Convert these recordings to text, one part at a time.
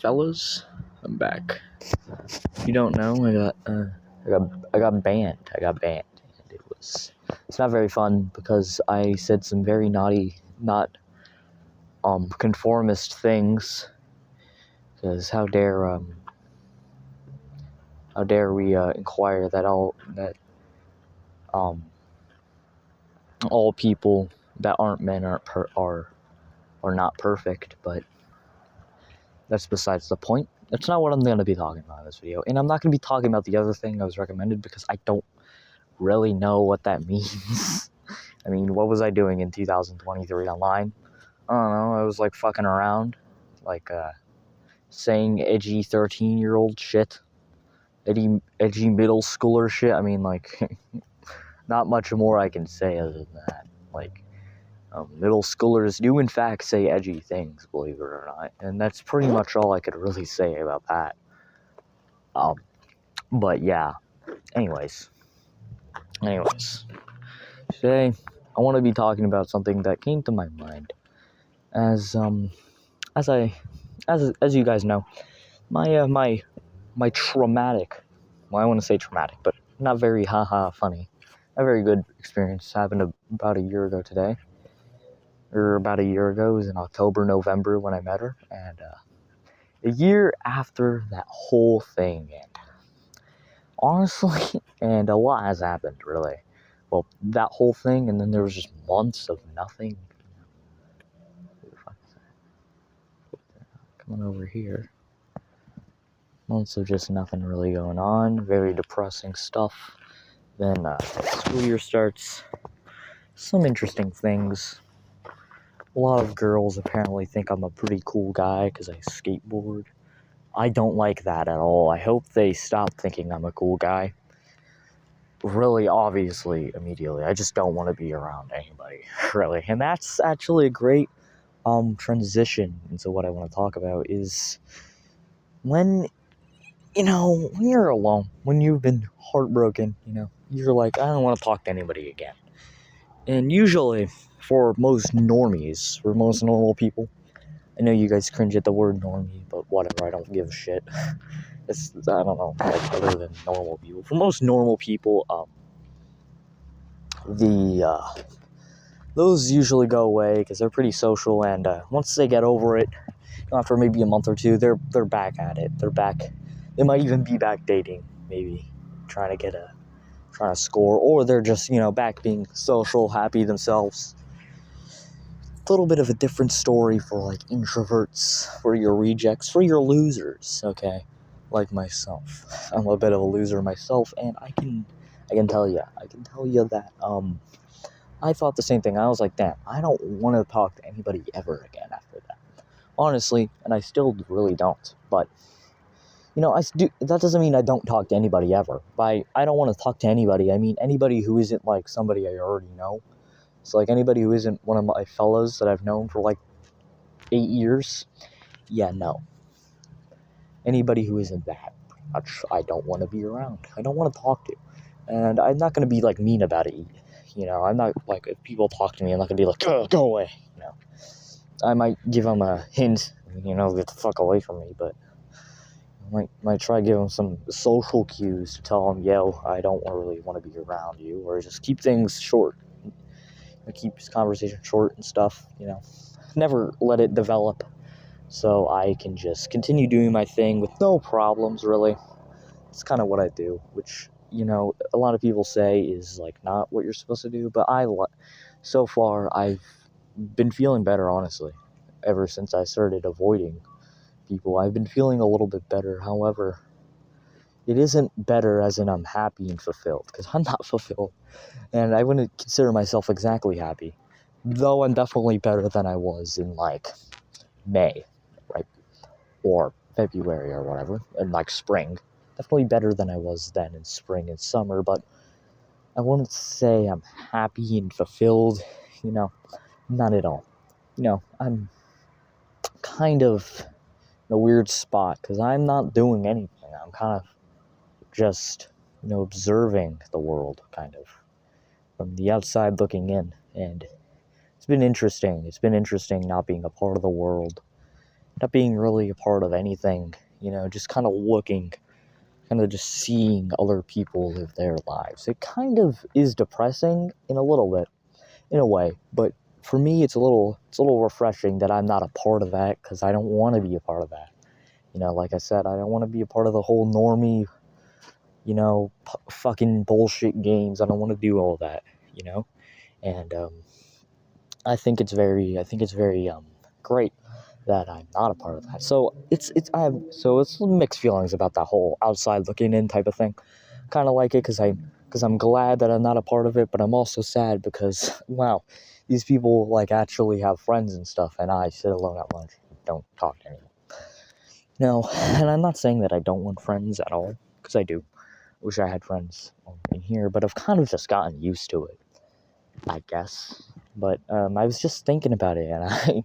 Fellas, I'm back. If you don't know, I got banned. And it's not very fun because I said some very naughty, not conformist things. Because how dare we inquire that all people that aren't men are not perfect, but that's besides the point. That's not what I'm going to be talking about in this video. And I'm not going to be talking about the other thing I was recommended because I don't really know what that means. I mean, what was I doing in 2023 online? I don't know. I was like fucking around, like saying edgy 13-year-old shit, edgy middle schooler shit. I mean, like, not much more I can say other than that. Like, middle schoolers do in fact say edgy things, believe it or not, and that's pretty much all I could really say about that. But yeah. Anyways, today I want to be talking about something that came to my mind as you guys know, my traumatic, well, I want to say traumatic, but not very funny, a very good experience happened about a year ago today, or about a year ago. It was in October, November when I met her, and a year after that whole thing, and honestly, and a lot has happened, really. Well, that whole thing, and then there was just months of nothing. Who the fuck is that? Coming over here. Months of just nothing really going on. Very depressing stuff. Then school year starts. Some interesting things. A lot of girls apparently think I'm a pretty cool guy because I skateboard. I don't like that at all. I hope they stop thinking I'm a cool guy. Really, obviously, immediately. I just don't want to be around anybody, really. And that's actually a great transition into what I want to talk about is when you're alone, when you've been heartbroken, you're like, I don't want to talk to anybody again. And usually, for most normies, for most normal people, I know you guys cringe at the word normie, but whatever, I don't give a shit. I don't know, like, other than normal people. For most normal people, those usually go away because they're pretty social, and once they get over it, after maybe a month or two, they're back at it. They're back. They might even be back dating, maybe trying to score, or they're just back being social, happy themselves. A little bit of a different story for like introverts, for your rejects, for your losers. Okay, like myself. I'm a bit of a loser myself, and I can tell you that I thought the same thing. I was like, damn, I don't want to talk to anybody ever again after that. Honestly, and I still really don't. But, I do. That doesn't mean I don't talk to anybody ever. By I don't want to talk to anybody, I mean anybody who isn't like somebody I already know. So like anybody who isn't one of my fellas that I've known for like 8 years. Yeah, no. Anybody who isn't that, I don't want to be around. I don't want to talk to. And I'm not going to be like mean about it. I'm not like, if people talk to me, I'm not going to be like, go away. I might give them a hint, get the fuck away from me, but I might try to give them some social cues to tell them, yo, I don't really want to be around you, or just keep things short. Keep this conversation short and stuff, Never let it develop, so I can just continue doing my thing with no problems, really. It's kind of what I do, which, a lot of people say is, like, not what you're supposed to do, but so far, I've been feeling better, honestly. Ever since I started avoiding people, I've been feeling a little bit better. However, it isn't better as in I'm happy and fulfilled, because I'm not fulfilled, and I wouldn't consider myself exactly happy, though I'm definitely better than I was in, like, May, right, or February or whatever, and, like, spring. Definitely better than I was then in spring and summer, but I wouldn't say I'm happy and fulfilled, not at all. I'm kind of in a weird spot, because I'm not doing anything. I'm kind of just, observing the world, kind of, from the outside looking in, and it's been interesting. It's been interesting not being a part of the world, not being really a part of anything, just kind of looking, kind of just seeing other people live their lives. It kind of is depressing in a little bit, in a way, but for me, it's a little refreshing that I'm not a part of that, because I don't want to be a part of that. Like I said, I don't want to be a part of the whole normie, fucking bullshit games. I don't want to do all that, and I think it's very great that I'm not a part of that. So it's mixed feelings about that whole outside looking in type of thing. Kind of like it because I'm glad that I'm not a part of it, but I'm also sad because wow, these people like actually have friends and stuff, and I sit alone at lunch and don't talk to anyone. No, and I'm not saying that I don't want friends at all, because I do. Wish I had friends in here, but I've kind of just gotten used to it, I guess. But I was just thinking about it, and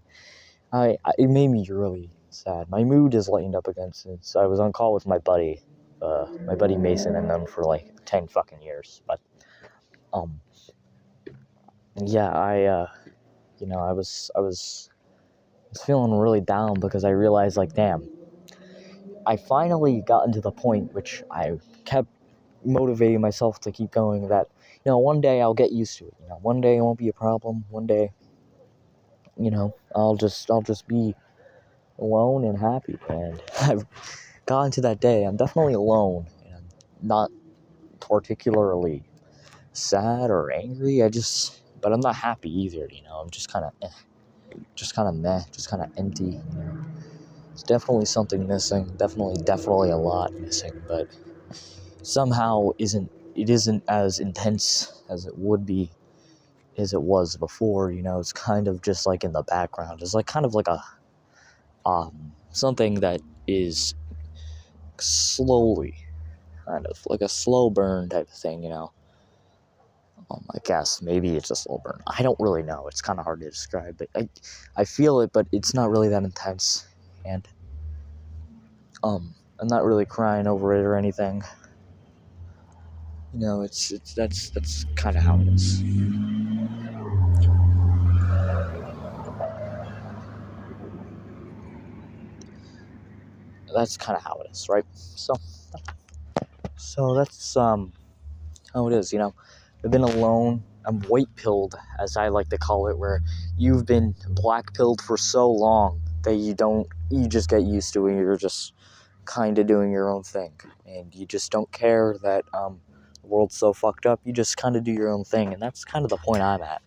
it made me really sad. My mood is lightened up again since I was on call with my buddy Mason, and known for like 10 fucking years. But yeah, I was feeling really down because I realized, like, damn, I finally gotten to the point which I kept motivating myself to keep going, that one day I'll get used to it. One day it won't be a problem. One day, I'll just be alone and happy. And I've gotten to that day. I'm definitely alone, and I'm not particularly sad or angry. But I'm not happy either. I'm just kind of meh, just kind of empty. It's definitely something missing. Definitely a lot missing. But somehow it isn't as intense as it would be, as it was before. It's kind of just like in the background. It's like kind of like a something that is slowly, kind of like a slow burn type of thing. I guess maybe it's a slow burn. I don't really know. It's kind of hard to describe, but I feel it, but it's not really that intense, and I'm not really crying over it or anything. That's kind of how it is. That's kind of how it is, right? So that's how it is. I've been alone. I'm white pilled, as I like to call it, where you've been black pilled for so long that you just get used to it. You're just kind of doing your own thing, and you just don't care that the world's so fucked up. You just kind of do your own thing, and that's kind of the point I'm at.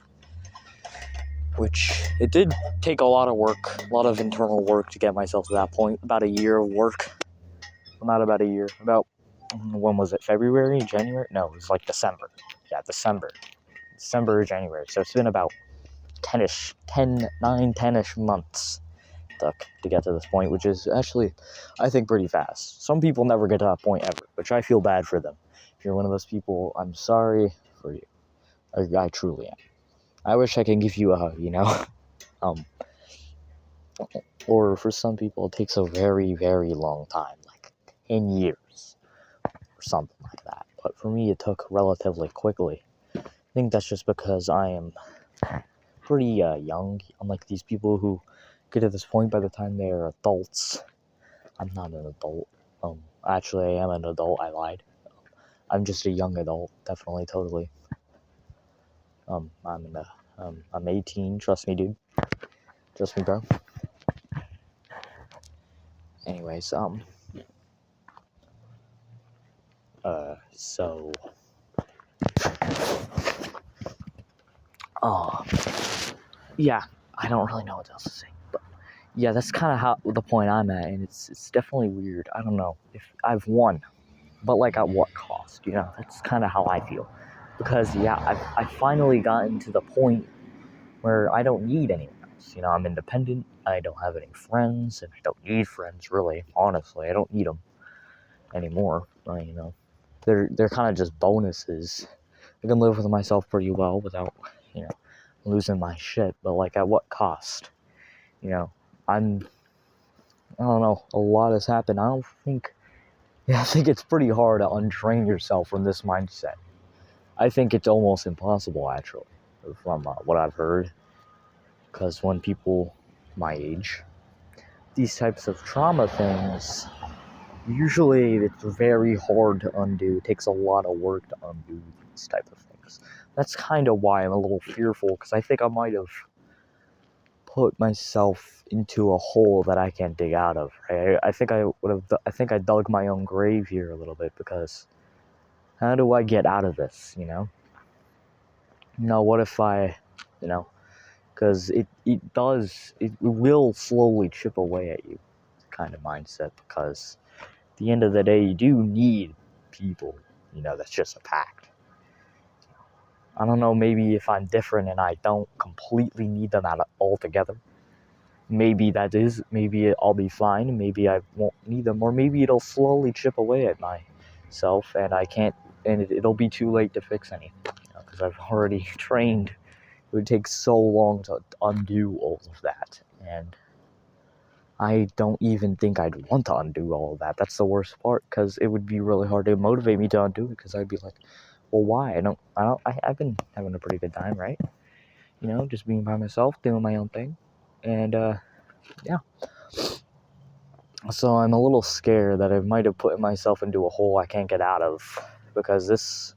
Which, it did take a lot of work, a lot of internal work to get myself to that point. About a year of work. Well, not about a year. When was it? February? January? No, it was like December. Yeah, December or January. So it's been about 10-ish months took to get to this point, which is actually, I think, pretty fast. Some people never get to that point ever, which I feel bad for them. If you're one of those people, I'm sorry for you. I truly am. I wish I could give you a hug, or for some people, it takes a very, very long time, like 10 years or something like that. But for me, it took relatively quickly. I think that's just because I am pretty young, unlike these people who get to this point by the time they're adults. I'm not an adult. Actually, I am an adult. I lied. I'm just a young adult, definitely, totally. I'm 18. Trust me, dude. Trust me, bro. Anyways, so, yeah, I don't really know what else to say, but yeah, that's kind of how the point I'm at, and it's definitely weird. I don't know if I've won, but like at what cost? That's kind of how I feel, because yeah, I've finally gotten to the point where I don't need anyone else. I'm independent. I don't have any friends, and I don't need friends, really. Honestly, I don't need them anymore. They're kind of just bonuses. I can live with myself pretty well without, losing my shit. But like, at what cost? I don't know. A lot has happened. I think it's pretty hard to untrain yourself from this mindset. I think it's almost impossible, actually, from what I've heard. Because when people my age these types of trauma things, usually it's very hard to undo. It takes a lot of work to undo these type of things. That's kind of why I'm a little fearful, because I think I might have put myself into a hole that I can't dig out of. Right? I think I dug my own grave here a little bit, because how do I get out of this? What if because it will slowly chip away at you, kind of mindset, because at the end of the day, you do need people, that's just a fact. I don't know, maybe if I'm different and I don't completely need them altogether, maybe I'll be fine, maybe I won't need them, or maybe it'll slowly chip away at myself, and I can't, and it'll be too late to fix anything, because I've already trained. It would take so long to undo all of that, and I don't even think I'd want to undo all of that. That's the worst part, because it would be really hard to motivate me to undo it, because I'd be like, well, why? I've been having a pretty good time, right? Just being by myself, doing my own thing, and, yeah. So I'm a little scared that I might have put myself into a hole I can't get out of, because this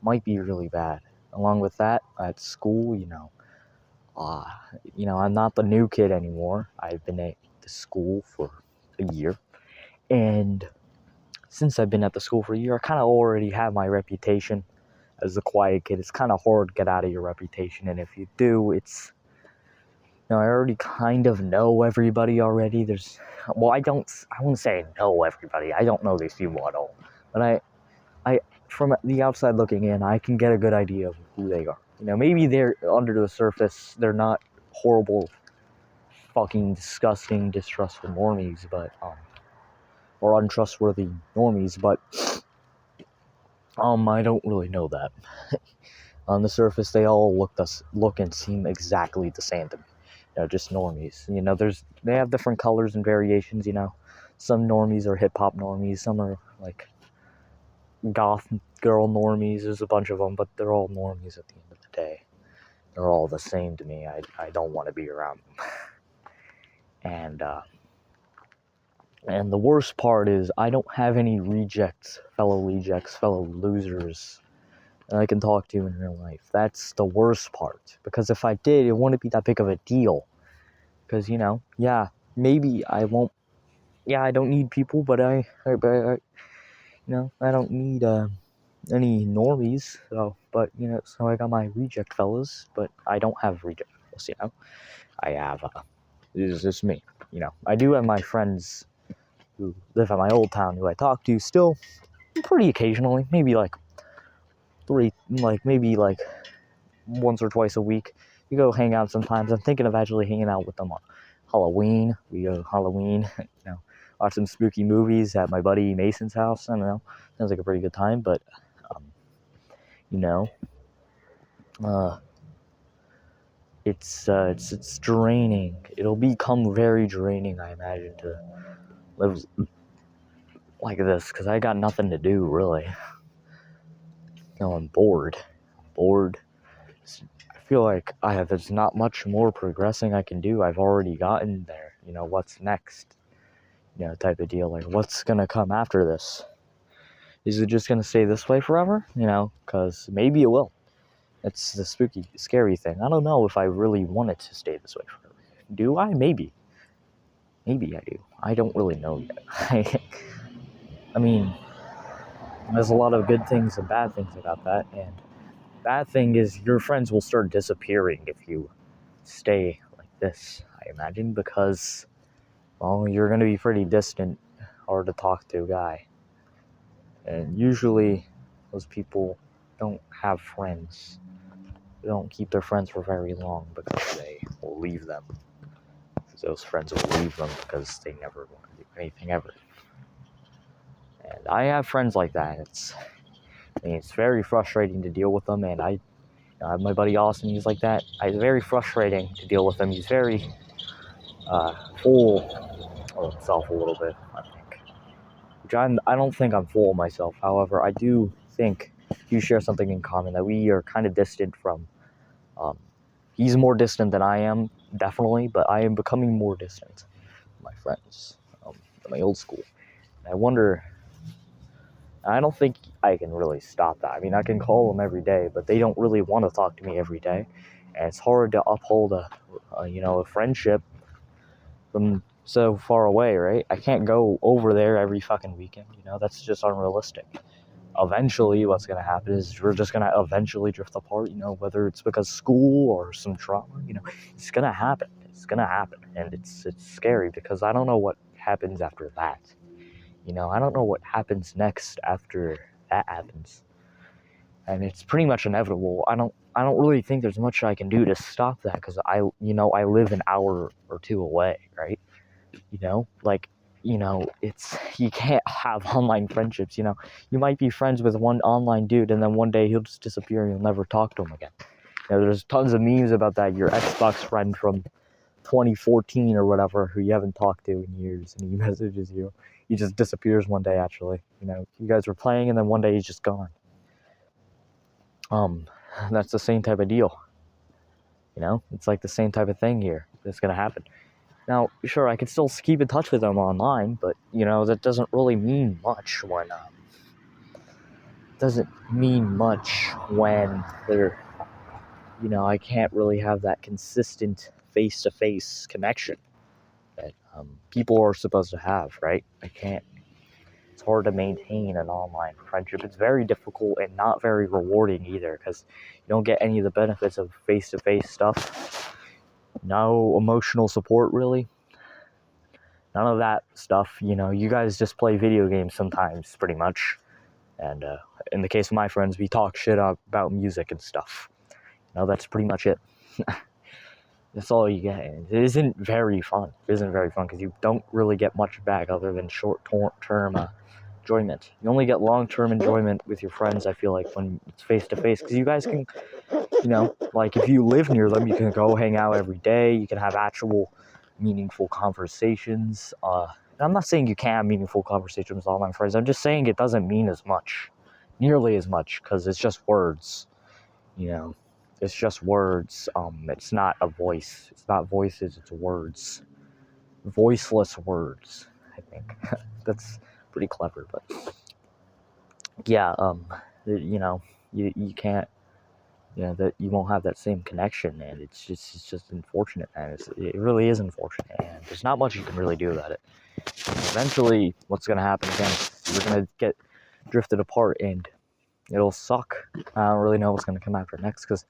might be really bad. Along with that, at school, I'm not the new kid anymore. I've been at the school for a year, and since I've been at the school for a year, I kind of already have my reputation as the quiet kid. It's kind of hard to get out of your reputation, and if you do, I already kind of know everybody already. I wouldn't say I know everybody. I don't know these people at all, but I, from the outside looking in, I can get a good idea of who they are. Maybe they're under the surface, they're not horrible, fucking disgusting, distrustful normies, or untrustworthy normies, but, I don't really know that. On the surface, they all look and seem exactly the same to me. Just normies. They have different colors and variations, Some normies are hip-hop normies, some are, like, goth girl normies. There's a bunch of them, but they're all normies at the end of the day. They're all the same to me. I don't want to be around them. And the worst part is I don't have any fellow losers that I can talk to in real life. That's the worst part. Because if I did, it wouldn't be that big of a deal. Because, maybe I won't. Yeah, I don't need people, but I don't need any normies. So I got my reject fellas, but I don't have reject fellas. I have. This is just me. I do have my friends who live at my old town who I talk to still pretty occasionally, maybe like once or twice a week. We go hang out sometimes. I'm thinking of actually hanging out with them on Halloween. We go Halloween, watch some spooky movies at my buddy Mason's house. I don't know. Sounds like a pretty good time, but, it's draining. It'll become very draining, I imagine, to live like this, because I got nothing to do, really. I'm bored. I feel like there's not much more progressing I can do. I've already gotten there. What's next? Type of deal. Like, what's gonna come after this? Is it just gonna stay this way forever? Because maybe it will. It's the spooky, scary thing. I don't know if I really want it to stay this way forever. Do I? Maybe. Maybe I do. I don't really know yet. I mean, there's a lot of good things and bad things about that, and bad thing is your friends will start disappearing if you stay like this, I imagine, because, well, you're going to be pretty distant, hard to talk to guy. And usually, those people don't have friends. They don't keep their friends for very long because they will leave them. Those friends will leave them because they never want to do anything ever. And I have friends like that. It's very frustrating to deal with them, and I have my buddy Austin, he's like that. It's very frustrating to deal with him. He's very full of himself a little bit, I think. Which I don't think I'm full of myself. However, I do think you share something in common, that we are kind of distant from. He's more distant than I am, definitely, but I am becoming more distant. my friends at my old school. And I wonder, I don't think I can really stop that. I mean, I can call them every day, but they don't really want to talk to me every day. And it's hard to uphold a friendship from so far away, right? I can't go over there every fucking weekend, that's just unrealistic. Eventually, what's going to happen is we're just going to eventually drift apart, whether it's because school or some trauma, it's going to happen. It's going to happen. And it's scary because I don't know what happens after that. I don't know what happens next after that happens. And it's pretty much inevitable. I don't really think there's much I can do to stop that because I live an hour or two away, right? It's, you can't have online friendships, you might be friends with one online dude and then one day he'll just disappear and you'll never talk to him again. There's tons of memes about that. Your Xbox friend from 2014 or whatever who you haven't talked to in years, and he messages you. He just disappears one day, actually. You guys were playing and then one day he's just gone. That's the same type of deal. It's like the same type of thing here that's going to happen. Now, sure, I can still keep in touch with them online, but, that doesn't really mean much when they're, I can't really have that consistent face-to-face connection that people are supposed to have, right? It's hard to maintain an online friendship. It's very difficult and not very rewarding either because you don't get any of the benefits of face-to-face stuff. No emotional support, really. None of that stuff. You guys just play video games sometimes, pretty much. And in the case of my friends, we talk shit about music and stuff. That's pretty much it. That's all you get. And it isn't very fun. It isn't very fun because you don't really get much back other than short-term enjoyment. You only get long-term enjoyment with your friends, I feel like, when it's face-to-face. Because you guys can, like if you live near them, you can go hang out every day. You can have actual meaningful conversations. And I'm not saying you can't have meaningful conversations with all my friends. I'm just saying it doesn't mean as much. Nearly as much, because it's just words. It's just words. It's not a voice. It's not voices, it's words. Voiceless words, I think. That's pretty clever, but yeah, you can't, that you won't have that same connection, and it's just unfortunate, and it really is unfortunate, and there's not much you can really do about it. Eventually, what's gonna happen again is we're gonna get drifted apart, and it'll suck. I don't really know what's gonna come after next, because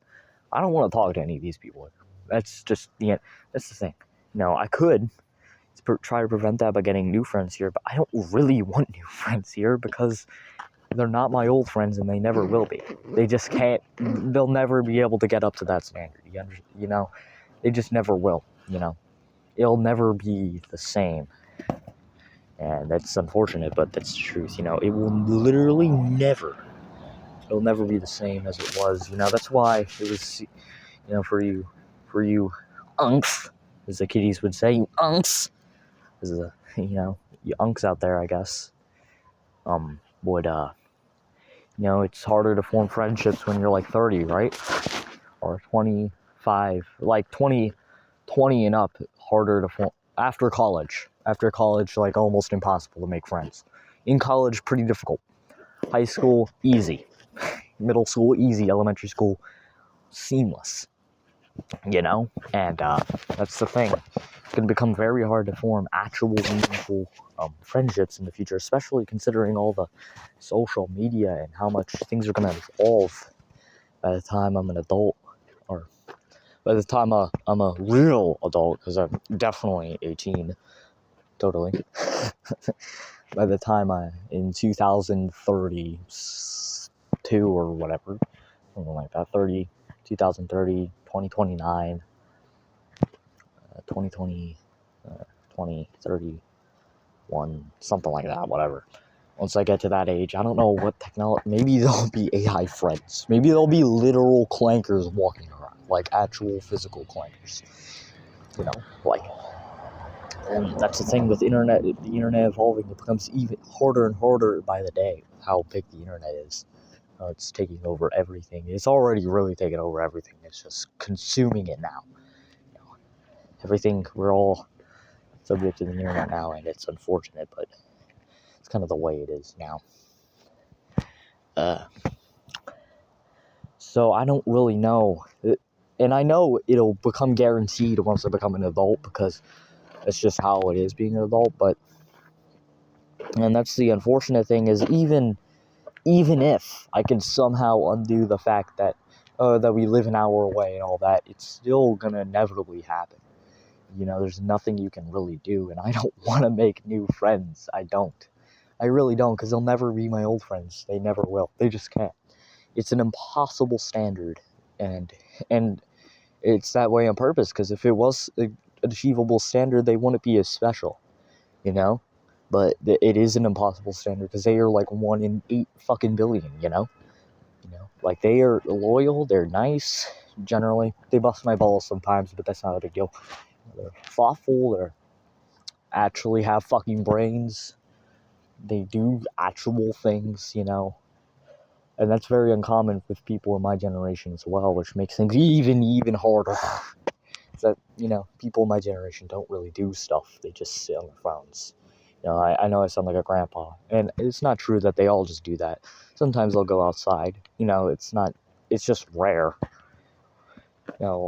I don't want to talk to any of these people. That's just, that's the thing. I could try to prevent that by getting new friends here, but I don't really want new friends here because they're not my old friends and they never will be. They just can't, they'll never be able to get up to that standard. They just never will, It'll never be the same. And that's unfortunate, but that's the truth, It will literally it'll never be the same as it was, That's why it was, for you unks, as the kiddies would say, you unks, as you unks out there, I guess, would, it's harder to form friendships when you're like 30, right? Or 25, like 20 and up, harder to form. After college, like almost impossible to make friends. In college, pretty difficult. High school, easy. Middle school, easy. Elementary school, seamless. And that's the thing. It's going to become very hard to form actual meaningful friendships in the future, especially considering all the social media and how much things are going to evolve by the time I'm an adult, or by the time I'm a real adult, because I'm definitely 18, totally. By the time in 2032 or whatever, something like that, 2030, 2029, 2020, 2031, something like that, whatever. Once I get to that age, I don't know what technology, maybe there'll be AI friends. Maybe there'll be literal clankers walking around, like actual physical clankers. And that's the thing with the internet evolving, it becomes even harder and harder by the day, how big the internet is. It's taking over everything. It's already really taken over everything. It's just consuming it now. Everything, we're all subject to the internet now, and it's unfortunate, but it's kind of the way it is now. So I don't really know, and I know it'll become guaranteed once I become an adult, because that's just how it is being an adult. And that's the unfortunate thing, is even if I can somehow undo the fact that we live an hour away and all that, it's still gonna inevitably happen. There's nothing you can really do, and I don't want to make new friends. I really don't, because they'll never be my old friends. They never will. They just can't. It's an impossible standard, and it's that way on purpose, because if it was an achievable standard, they wouldn't be as special, But it is an impossible standard, because they are like 1 in 8 fucking billion, Like, they are loyal, they're nice, generally. They bust my balls sometimes, but that's not a big deal. They're thoughtful, they actually have fucking brains. They do actual things, And that's very uncommon with people in my generation as well, which makes things even harder. That, people in my generation don't really do stuff. They just sit on their phones. I know I sound like a grandpa, and it's not true that they all just do that. Sometimes they'll go outside. It's just rare. And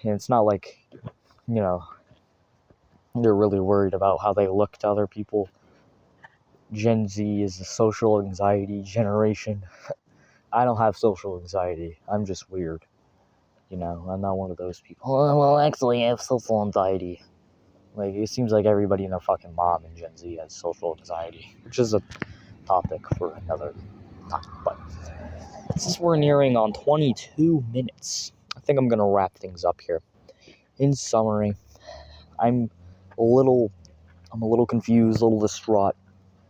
it's not like, they're really worried about how they look to other people. Gen Z is a social anxiety generation. I don't have social anxiety. I'm just weird. I'm not one of those people. Well, actually, I have social anxiety. Like, it seems like everybody and their fucking mom in Gen Z has social anxiety, which is a topic for another time. But since we're nearing on 22 minutes, I think I'm going to wrap things up here. In summary, I'm a little confused, a little distraught.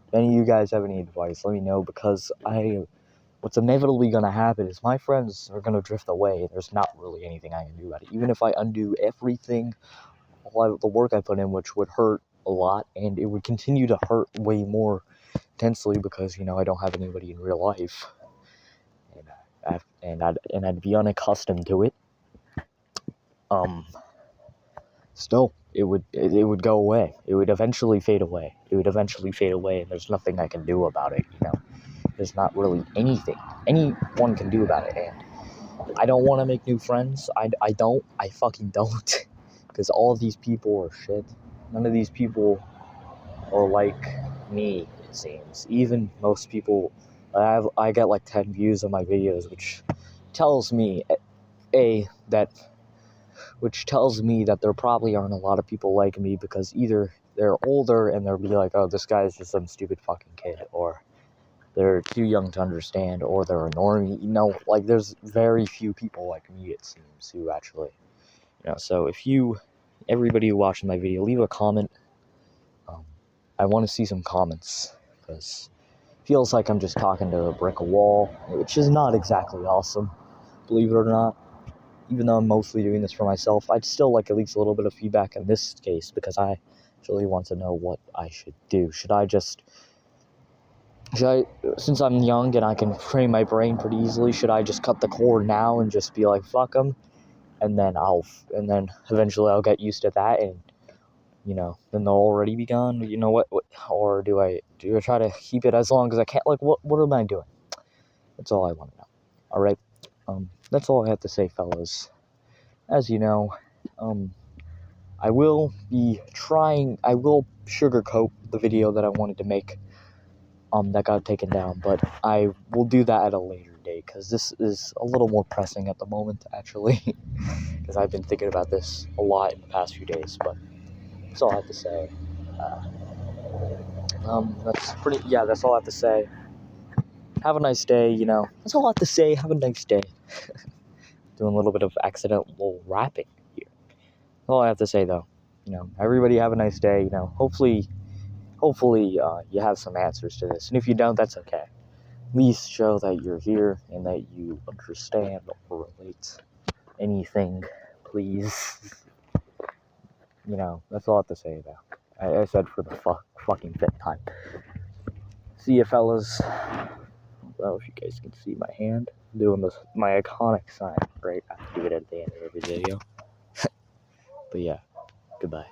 If any of you guys have any advice, let me know, because what's inevitably going to happen is my friends are going to drift away, and there's not really anything I can do about it. Even if I undo everything, all the work I put in, which would hurt a lot, and it would continue to hurt way more intensely, because, I don't have anybody in real life, and I'd be unaccustomed to it. Still, it would go away. It would eventually fade away. And there's nothing I can do about it, There's not really anything anyone can do about it, and I don't want to make new friends. I fucking don't, because all of these people are shit. None of these people are like me, it seems. Even most people, I get like 10 views on my videos, which tells me that there probably aren't a lot of people like me, because either they're older and they'll be like, oh, this guy is just some stupid fucking kid, or they're too young to understand, or they're a normie. Like, there's very few people like me, it seems, who actually, so if everybody who watched my video, leave a comment. I want to see some comments, because it feels like I'm just talking to a brick wall, which is not exactly awesome, believe it or not. Even though I'm mostly doing this for myself, I'd still like at least a little bit of feedback in this case, because I actually want to know what I should do. Since I'm young and I can train my brain pretty easily, should I just cut the cord now and just be like, fuck them, and then eventually I'll get used to that, and then they'll already be gone? What or do I try to keep it as long as I can? Like, what am I doing? That's all I want to know. All right, that's all I have to say, fellas. As you know, I will sugarcoat the video that I wanted to make, that got taken down, but I will do that at a later date, because this is a little more pressing at the moment, actually, because I've been thinking about this a lot in the past few days. But that's all I have to say. That's all I have to say. Have a nice day, That's all I have to say. Have a nice day. Doing a little bit of accidental rapping here. That's all I have to say, though. Everybody have a nice day, Hopefully, you have some answers to this. And if you don't, that's okay. At least show that you're here and that you understand or relate anything, please. That's all I have to say, though. I said for the fucking fifth time. See ya, fellas. I don't know if you guys can see my hand. I'm doing my iconic sign, right? I have to do it at the end of every video. But yeah, goodbye.